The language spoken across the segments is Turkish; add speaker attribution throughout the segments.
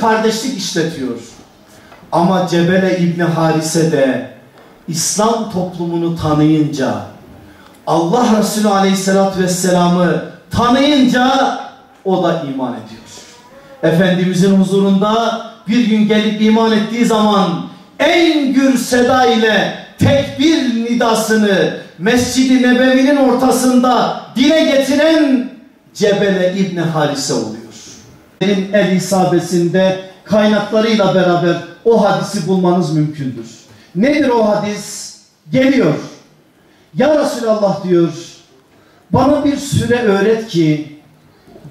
Speaker 1: kardeşlik işletiyor. Ama Cebele İbni Harise de İslam toplumunu tanıyınca, Allah Resulü Aleyhisselatü Vesselam'ı tanıyınca o da iman ediyor. Efendimizin huzurunda bir gün gelip iman ettiği zaman en gür seda ile tekbir nidasını Mescid-i Nebevi'nin ortasında dile getiren Cebele İbni Harise oluyor. Benim el isabesinde kaynaklarıyla beraber o hadisi bulmanız mümkündür. Nedir o hadis? Geliyor. Ya Resulallah diyor, bana bir süre öğret ki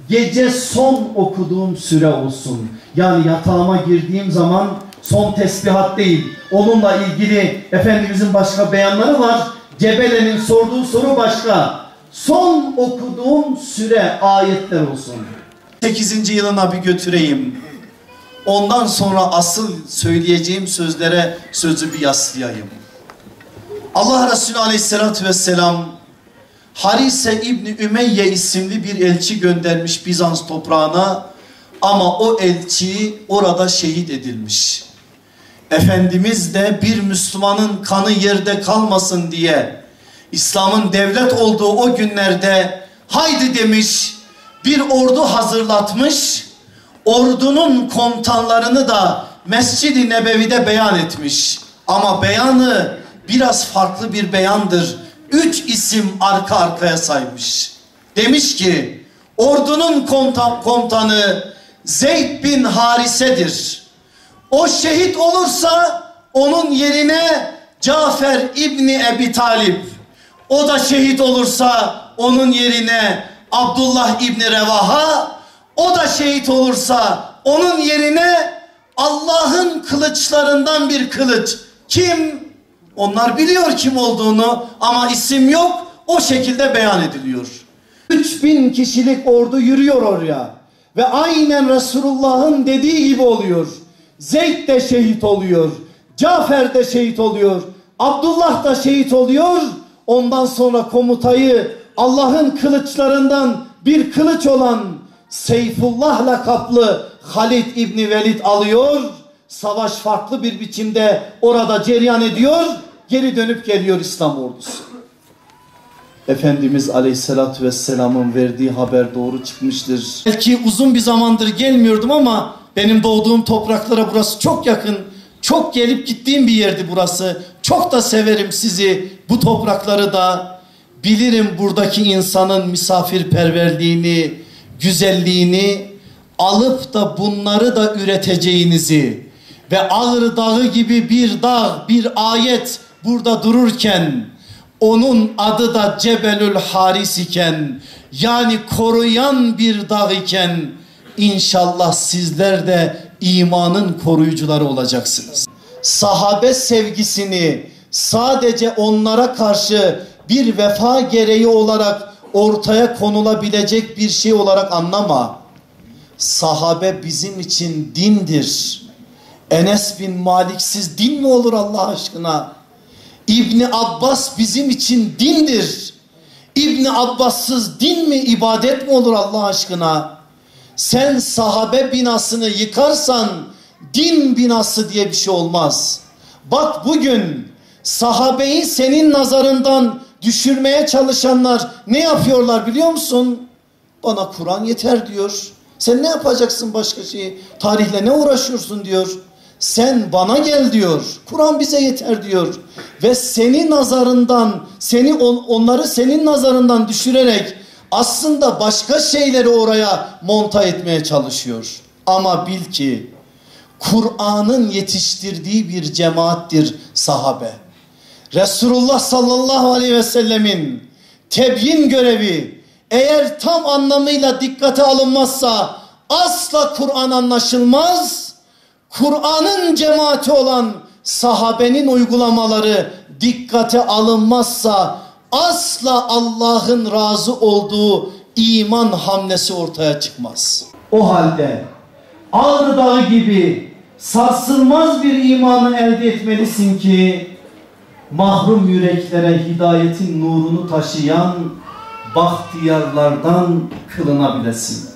Speaker 1: gece son okuduğum süre olsun. Yani yatağıma girdiğim zaman son tesbihat değil. Onunla ilgili Efendimizin başka beyanları var. Cebele'nin sorduğu soru başka. Son okuduğum süre ayetler olsun. 8. yılına bir götüreyim. Ondan sonra asıl söyleyeceğim sözlere sözü bir yaslayayım. Allah Resulü Aleyhisselatü Vesselam Harise İbni Ümeyye isimli bir elçi göndermiş Bizans toprağına, ama o elçi orada şehit edilmiş. Efendimiz de bir Müslümanın kanı yerde kalmasın diye İslam'ın devlet olduğu o günlerde haydi demiş, bir ordu hazırlatmış, ordunun komutanlarını da Mescid-i Nebevi'de beyan etmiş. Ama beyanı biraz farklı bir beyandır. 3 isim arka arkaya saymış. Demiş ki ordunun komutanı Zeyd bin Harise'dir. O şehit olursa onun yerine Cafer İbni Ebi Talib. O da şehit olursa onun yerine Abdullah İbni Revaha. O da şehit olursa onun yerine Allah'ın kılıçlarından bir kılıç. Kim? Onlar biliyor kim olduğunu ama isim yok. O şekilde beyan ediliyor. 3000 kişilik ordu yürüyor oraya. Ve aynen Resulullah'ın dediği gibi oluyor. Zeyd de şehit oluyor. Cafer de şehit oluyor. Abdullah da şehit oluyor. Ondan sonra komutayı Allah'ın kılıçlarından bir kılıç olan Seyfullah lakaplı Halid İbni Velid alıyor. Savaş farklı bir biçimde orada cereyan ediyor. Geri dönüp geliyor İslam ordusu. Efendimiz Aleyhisselatü Vesselam'ın verdiği haber doğru çıkmıştır. Belki uzun bir zamandır gelmiyordum ama benim doğduğum topraklara burası çok yakın. Çok gelip gittiğim bir yerdi burası. Çok da severim sizi, bu toprakları da. Bilirim buradaki insanın misafirperverliğini, güzelliğini, alıp da bunları da üreteceğinizi ve Ağrı Dağı gibi bir dağ, bir ayet burada dururken onun adı da Cebelül Haris iken, yani koruyan bir dağ iken, İnşallah sizler de imanın koruyucuları olacaksınız. Sahabe sevgisini sadece onlara karşı bir vefa gereği olarak ortaya konulabilecek bir şey olarak anlama. Sahabe bizim için dindir. Enes bin Malik'siz din mi olur Allah aşkına? İbni Abbas bizim için dindir. İbni Abbas'sız din mi, ibadet mi olur Allah aşkına? Sen sahabe binasını yıkarsan din binası diye bir şey olmaz. Bak bugün sahabeyi senin nazarından düşürmeye çalışanlar ne yapıyorlar biliyor musun? Bana Kur'an yeter diyor. Sen ne yapacaksın başka şeyi? Tarihle ne uğraşıyorsun diyor. Sen bana gel diyor. Kur'an bize yeter diyor. Ve senin nazarından, onları senin nazarından düşürerek aslında başka şeyleri oraya monta etmeye çalışıyor. Ama bil ki Kur'an'ın yetiştirdiği bir cemaattir sahabe. Resulullah sallallahu aleyhi ve sellemin tebyin görevi eğer tam anlamıyla dikkate alınmazsa asla Kur'an anlaşılmaz. Kur'an'ın cemaati olan sahabenin uygulamaları dikkate alınmazsa asla Allah'ın razı olduğu iman hamlesi ortaya çıkmaz. O halde Ağrı Dağı gibi sarsılmaz bir imanı elde etmelisin ki mahrum yüreklere hidayetin nurunu taşıyan bahtiyarlardan kılınabilesin.